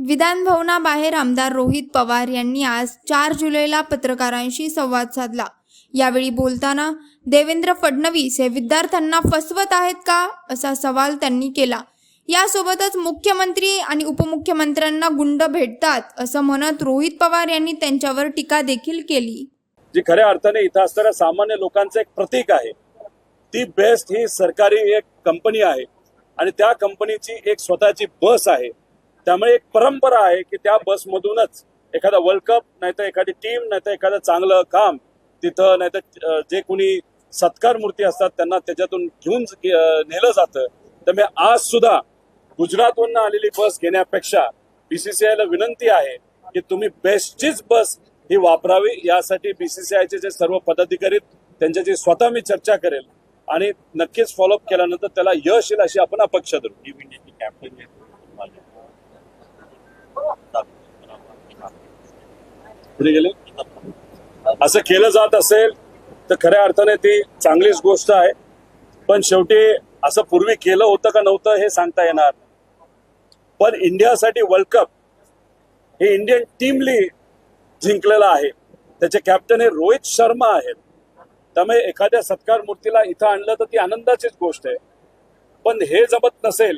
विधान भवनाबाहेर आमदार रोहित पवार यांनी आज 4 जुलैला पत्रकारांशी संवाद साधला। यावेळी बोलताना देवेंद्र फडणवीस हे विद्यार्थ्यांना फसवत आहेत का असा सवाल त्यांनी केला। यासोबतच मुख्यमंत्री आणि उपमुख्यमंत्र्यांना गुंड भेटतात असं म्हणत रोहित पवार यांनी त्यांच्यावर टीका देखील केली। जी खऱ्या अर्थाने इथं असणाऱ्या सामान्य लोकांचं एक प्रतीक आहे। ती बेस्ट ही सरकारी एक कंपनी आहे आणि त्या कंपनीची एक स्वतःची बस आहे। त्यामुळे एक परंपरा आहे की त्या बसमधूनच एखादा वर्ल्ड कप नाहीतर एखादी टीम नाहीतर एखादं चांगलं काम तिथं नाहीतर जे कोणी सत्कार मूर्ती असतात त्यांना त्याच्यातून घेऊन नेलं जातं। त्यामुळे आज सुद्धा गुजरातवरून आलेली बस घेण्यापेक्षा बीसीसीआयला विनंती आहे की तुम्ही बेस्टचीच बस ही वापरावी। यासाठी बीसीसीआयचे जे सर्व पदाधिकारी त्यांच्याशी स्वतः मी चर्चा करेल आणि नक्कीच फॉलोअप केल्यानंतर त्याला यश येईल अशी आपण अपेक्षा धरू। पुढे गेले असं केलं जात असेल तर खऱ्या अर्थाने ती चांगलीच गोष्ट आहे, पण शेवटी असं पूर्वी केलं होतं का नव्हतं हे सांगता येणार। पण इंडियासाठी वर्ल्ड कप हे इंडियन टीमली जिंकलेला आहे। त्याचे कॅप्टन हे रोहित शर्मा आहेत। त्यामुळे एखाद्या सत्कार मूर्तीला इथं आणलं तर ती आनंदाचीच गोष्ट आहे, पण हे जमत नसेल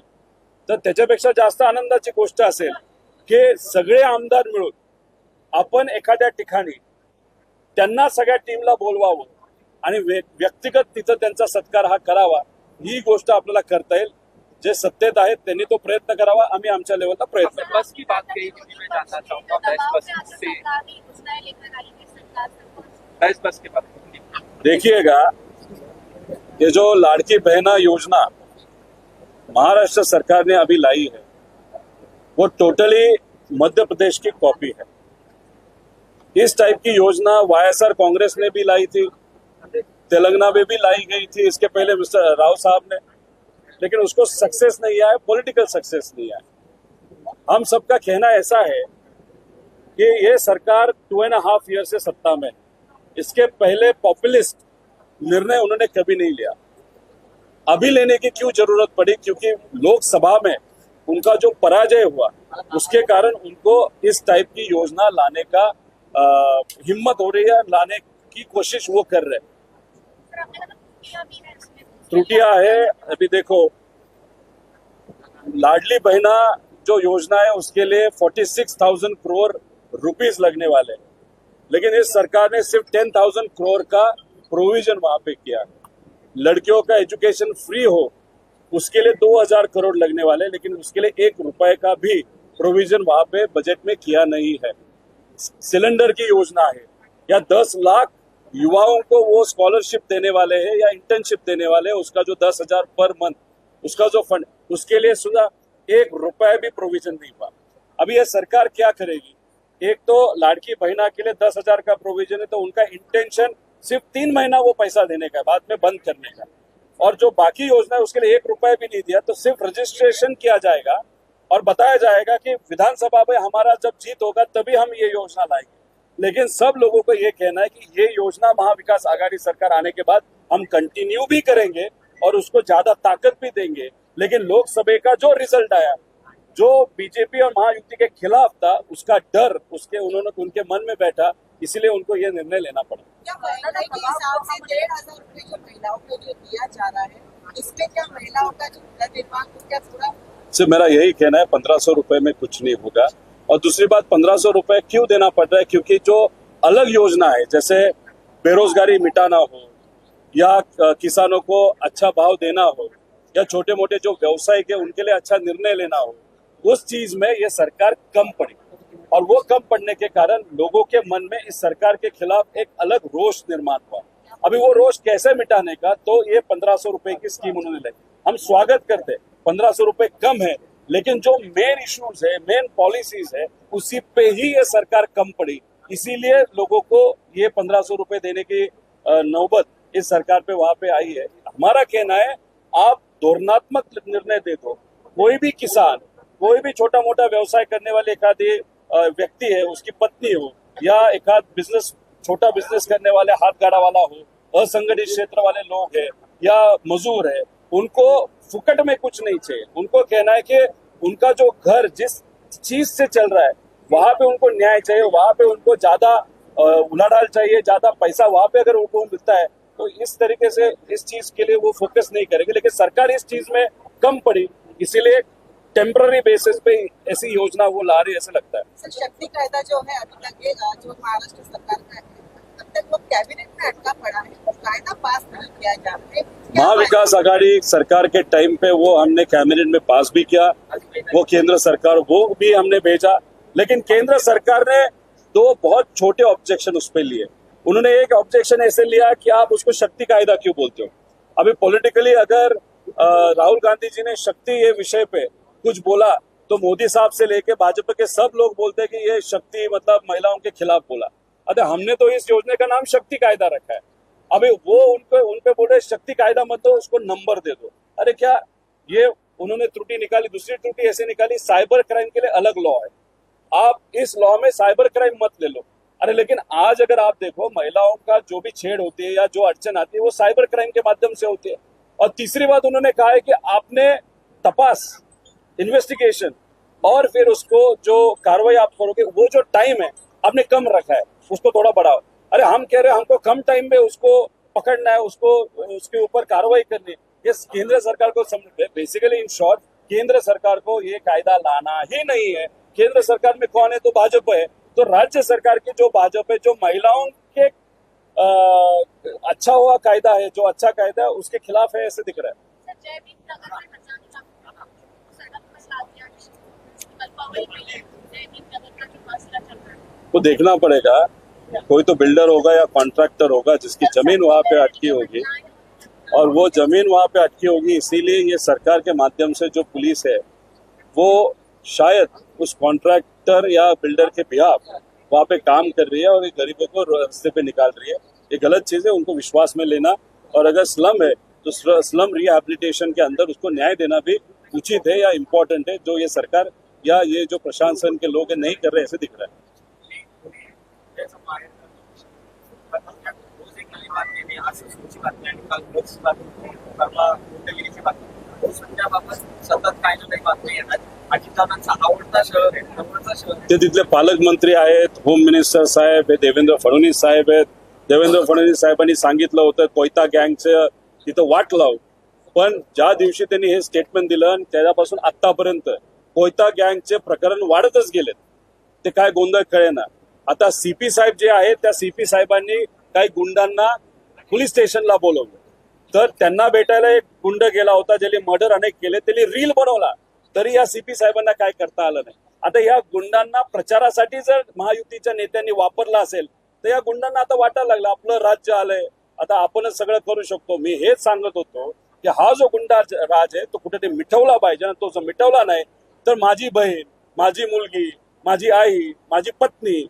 तर त्याच्यापेक्षा जास्त आनंदाची गोष्ट असेल की सगळे आमदार मिळून आपण एखाद्या ठिकाणी त्यांना सगळ्या टीमला बोलवावं आणि व्यक्तिगत तिथं त्यांचा सत्कार हा करावा। ही गोष्ट आपल्याला करता येईल। जे सत्तेत आहेत त्यांनी तो प्रयत्न करावा, आम्ही आमच्या लेवलला प्रयत्न करू। बस की बात कही थी, मैं जानना चाहूंगा बेस्ट बस की बात। देखिएगा, ये जो लाड़की बहना योजना महाराष्ट्र सरकार ने अभी लाई है वो टोटली मध्य प्रदेश की कॉपी है। इस टाइप की योजना वाईएसआर कांग्रेस ने भी लाई थी, तेलंगाना में भी लाई गई थी इसके पहले मिस्टर राव साहब ने, लेकिन उसको सक्सेस नहीं आया, पॉलिटिकल सक्सेस नहीं आया। हम सबका कहना ऐसा है कि ये सरकार 2.5 ईयर से सत्ता में, इसके पहले पॉपुलिस्ट निर्णय उन्होंने कभी नहीं लिया। अभी लेने की क्यों जरूरत पड़ी? क्योंकि लोकसभा में उनका जो पराजय हुआ उसके कारण उनको इस टाइप की योजना लाने का हिम्मत हो रही है, लाने की कोशिश वो कर रहे हैं। त्रुटियां है। अभी देखो, लाडली बहना जो योजना है उसके लिए 46,000 करोड़ रुपीस लगने वाले, लेकिन इस सरकार ने सिर्फ 10,000 करोड़ का प्रोविजन वहां पे किया। लड़कियों का एजुकेशन फ्री हो उसके लिए 2,000 करोड़ लगने वाले, लेकिन उसके लिए 1 रुपए का भी प्रोविजन वहां पे बजट में किया नहीं है। सिलेंडर की योजना है या 10 लाख युवाओं को वो स्कॉलरशिप देने वाले हैं या इंटर्नशिप देने वाले हैं, उसका जो 10,000 पर मंथ उसका जो फंड, उसके लिए सुधा 1 रुपए भी प्रोविजन नहीं हुआ। अभी ये सरकार क्या करेगी? एक तो लाड़की बहना के लिए 10,000 का प्रोविजन है, तो उनका इंटेंशन सिर्फ 3 महीना वो पैसा देने का, बाद में बंद करने का। और जो बाकी योजना है उसके लिए 1 रुपए भी नहीं दिया, तो सिर्फ रजिस्ट्रेशन किया जाएगा और बताया जाएगा कि विधानसभा में हमारा जब जीत होगा तभी हम ये योजना लाएंगे। लेकिन सब लोगों को ये कहना है कि ये योजना महाविकास आघाड़ी सरकार आने के बाद हम कंटिन्यू भी करेंगे और उसको ज्यादा ताकत भी देंगे। लेकिन लोकसभा का जो रिजल्ट आया, जो बीजेपी और महायुति के खिलाफ था, उसका डर उनके मन में बैठा, इसलिए उनको ये निर्णय लेना पड़ा। क्या महिला के हिसाब से 1,500 रुपए जो महिलाओं को जो दिया जा रहा है, इसमें क्या महिलाओं का जो निर्माण को क्या पूरा? सिर्फ मेरा यही कहना है 1,500 रुपए में कुछ नहीं होगा। और दूसरी बात, 1,500 रुपए क्यों देना पड़ रहा है? क्योंकि जो अलग योजना है, जैसे बेरोजगारी मिटाना हो या किसानों को अच्छा भाव देना हो या छोटे मोटे जो व्यवसाय के उनके लिए अच्छा निर्णय लेना हो, उस चीज में ये सरकार कम पड़ी और वो कम पड़ने के कारण लोगों के मन में इस सरकार के खिलाफ एक अलग रोष निर्माण हुआ। अभी वो रोष कैसे मिटाने का, तो ये 1,500 रुपए की स्कीम उन्होंने लाई। हम स्वागत करते हैं, 1,500 रुपए कम है, लेकिन जो मेन इश्यूज है, मेन पॉलिसीज है, उसी पे ही ये सरकार कम पड़ी। इसीलिए लोगों को ये 1,500 रुपए देने की नौबत इस सरकार पे वहां पे आई है। हमारा कहना है, आप धोरणात्मक निर्णय दे दो। कोई भी किसान, कोई भी छोटा मोटा व्यवसाय करने वाले एक आधे व्यक्ति है, उसकी पत्नी हो या एक आध बिजनेस, छोटा बिजनेस करने वाले हाथ गाड़ा वाला हो, असंगठित क्षेत्र वाले लोग हैं या मजदूर है, उनको फुकट में कुछ नहीं चाहिए। उनको कहना है कि उनका जो घर जिस चीज से चल रहा है वहां पे उनको न्याय चाहिए, वहां पे उनको ज्यादा उलाढाल चाहिए, ज्यादा पैसा वहां पे अगर उनको मिलता है तो इस तरीके से इस चीज के लिए वो फोकस नहीं करेंगे। लेकिन सरकार इस चीज में कम पड़ी, इसीलिए टेम्पररी बेसिस पे ऐसी योजना वो ला रही है, ऐसा लगता है। सर, शक्ति कायदा जो है अभी तक ये जो महाराष्ट्र सरकार का है अब तक वो कैबिनेट में अटका पड़ा है, वो कायदा पास नहीं किया जा रहा है। महाविकास आघाड़ी सरकार के टाइम पे वो हमने कैबिनेट में पास भी किया, वो केंद्र सरकार वो भी हमने भेजा, लेकिन केंद्र सरकार ने दो बहुत छोटे ऑब्जेक्शन उस पर लिए। उन्होंने एक ऑब्जेक्शन ऐसे लिया कि आप उसको शक्ति कायदा क्यों बोलते हो। अभी पॉलिटिकली अगर राहुल गांधी जी ने शक्ति ये विषय पे कुछ बोला तो मोदी साहब से लेके भाजपा के सब लोग बोलते हैं कि ये शक्ति मतलब महिलाओं के खिलाफ बोला। अरे हमने तो इस योजना का नाम शक्ति कायदा रखा है। अभी वो उनपे बोले शक्ति कायदा मत दो, उसको नंबर दे दो। अरे क्या ये उन्होंने त्रुटि निकाली, दूसरी त्रुटि ऐसे निकाली साइबर क्राइम के लिए अलग लॉ है, आप इस लॉ में साइबर क्राइम मत ले लो। अरे लेकिन आज अगर आप देखो महिलाओं का जो भी छेड़ होती है या जो अड़चन आती है वो साइबर क्राइम के माध्यम से होती है। और तीसरी बात उन्होंने कहा है कि आपने तपास, इन्वेस्टिगेशन और फिर उसको जो कार्रवाई आप करोगे वो जो टाइम है आपने कम रखा है, उसको थोड़ा बढ़ाओ। अरे हम कह रहे हैं हमको कम टाइम में उसको पकड़ना है, उसको उसके ऊपर कार्रवाई करनी है। ये केंद्र सरकार को समझ, बेसिकली इन शॉर्ट केंद्र सरकार को ये कायदा लाना ही नहीं है। केंद्र सरकार में कौन है तो भाजपा है, तो राज्य सरकार की जो भाजपा है जो महिलाओं के अच्छा हुआ कायदा है, जो अच्छा कायदा है उसके खिलाफ है, ऐसे दिख रहा है। वो देखना पड़ेगा, कोई तो बिल्डर होगा या कॉन्ट्रैक्टर होगा जिसकी जमीन वहां पे अटकी होगी और वो जमीन वहां पे अटकी होगी, इसीलिए ये सरकार के माध्यम से जो पुलिस है वो शायद उस कॉन्ट्रैक्टर या बिल्डर के बिहाफ वहां पे काम कर रही है और ये गरीबों को रास्ते पे निकाल रही है। ये गलत चीज है, उनको विश्वास में लेना, और अगर स्लम है तो स्लम रिहैबिलिटेशन के अंदर उसको न्याय देना भी उचित है या इम्पोर्टेंट है, जो ये सरकार या ये जो प्रशासन के लोग नहीं कर रहे, ऐसे दिख रहा है। ते तिथले पालकमंत्री आहेत, होम मिनिस्टर साहेब, देवेंद्र फडणवीस साहेब आहेत। देवेंद्र फडणवीस साहेबांनी सांगितलं होतं कोयता गँगचं तिथं वाट लाव, पण ज्या दिवशी त्यांनी हे स्टेटमेंट दिलं आणि त्याच्यापासून आतापर्यंत कोयता गँगचे प्रकरण वाढतच गेलेत, ते काय गोंधळ कळेना। आता सीपी साहेब जे आहेत त्या सीपी साहेबांनी काही गुंडांना पोलीस स्टेशनला बोलवलं, तर त्यांना भेटायला एक गुंड गेला होता ज्याने मर्डर अनेक केले, त्यांनी रील बनवला, तरी या सीपी साहेबांना काय करता आलं नाही। आता या गुंडांना प्रचारासाठी जर महायुतीच्या नेत्यांनी वापरला असेल तर या गुंडांना आता वाटायला लागलं आपलं राज्य आलंय, आता आपणच सगळं करू शकतो। मी हेच सांगत होतो की हा जो गुंडा राज आहे तो कुठे मिटवला पाहिजे, आणि तो जर मिटवला नाही तर माझी बहीण, माझी मुलगी, माझी आई, माझी पत्नी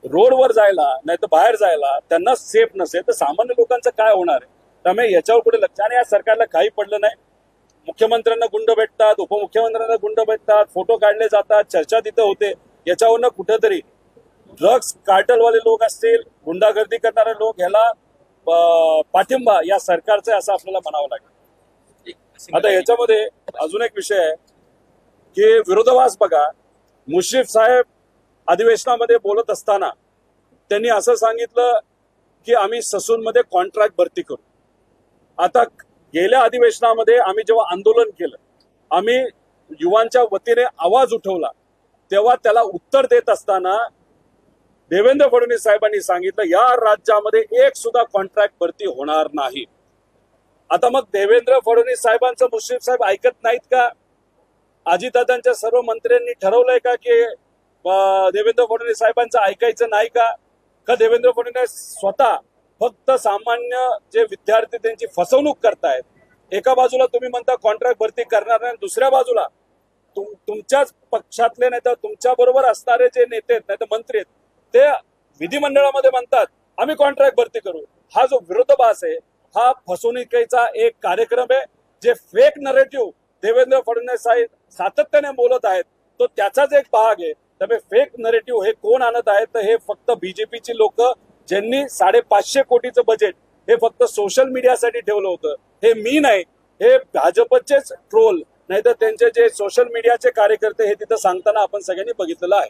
रोडवर जायला नाही तर बाहेर जायला त्यांना सेफ नसेल तर सामान्य लोकांचं काय होणार आहे। त्यामुळे याच्यावर कुठे लक्ष, आणि या सरकारला काही पडलं नाही। मुख्यमंत्र्यांना गुंड भेटतात, उपमुख्यमंत्र्यांना गुंड भेटतात, फोटो काढले जातात, चर्चा तिथं होते, याच्यावरनं कुठेतरी ड्रग्स कार्टेलवाले लोक असतील, गुंडागर्दी करणारे लोक, ह्याला पाठिंबा या सरकारचा आहे असं आपल्याला म्हणावं लागेल। आता याच्यामध्ये अजून एक विषय आहे की विरोधाभास बघा, मुश्रीफ साहेब अधिवेशनामध्ये बोलत असताना त्यांनी असं सांगितलं की आम्ही ससूनमध्ये कॉन्ट्रॅक्ट भरती करू। आता गेल्या अधिवेशनामध्ये आम्ही जेव्हा आंदोलन केलं, आम्ही युवांच्या वतीने आवाज उठवला, तेव्हा त्याला उत्तर देत असताना देवेंद्र फडणवीस साहेबांनी सांगितलं या राज्यामध्ये एक सुद्धा कॉन्ट्रॅक्ट भरती होणार नाही। आता मग देवेंद्र फडणवीस साहेबांचं मुश्रीफ साहेब ऐकत नाहीत का? अजितदादांच्या सर्व मंत्र्यांनी ठरवलंय का की देवेंद्र फडणवीस साहेबांचं ऐकायचं नाही का? का देवेंद्र फडणवीस स्वतः फक्त सामान्य जे विद्यार्थी त्यांची फसवणूक करतायत? एका बाजूला तुम्ही म्हणता कॉन्ट्रॅक्ट भरती करणार नाही, दुसऱ्या बाजूला तुमच्याच पक्षातले नाही तर तुमच्या बरोबर असणारे जे नेते आहेत नाही तर मंत्री आहेत ते विधिमंडळामध्ये म्हणतात आम्ही कॉन्ट्रॅक्ट भरती करू। हा जो विरोधाभास आहे हा फसवणुकीचा एक कार्यक्रम आहे, जे फेक नरेटिव्ह देवेंद्र फडणवीस साहेब सातत्याने बोलत आहेत तो त्याचाच एक भाग आहे। त्यामुळे फेक नरेटिव्ह हे कोण आणत आहेत तर हे फक्त बीजेपीची लोक, ज्यांनी 550 कोटीचं बजेट हे फक्त सोशल मीडियासाठी ठेवलं होतं। हे मी नाही, हे भाजपचेच ट्रोल नाहीतर त्यांचे जे सोशल मीडियाचे कार्यकर्ते हे तिथं सांगताना आपण सगळ्यांनी बघितलेलं आहे.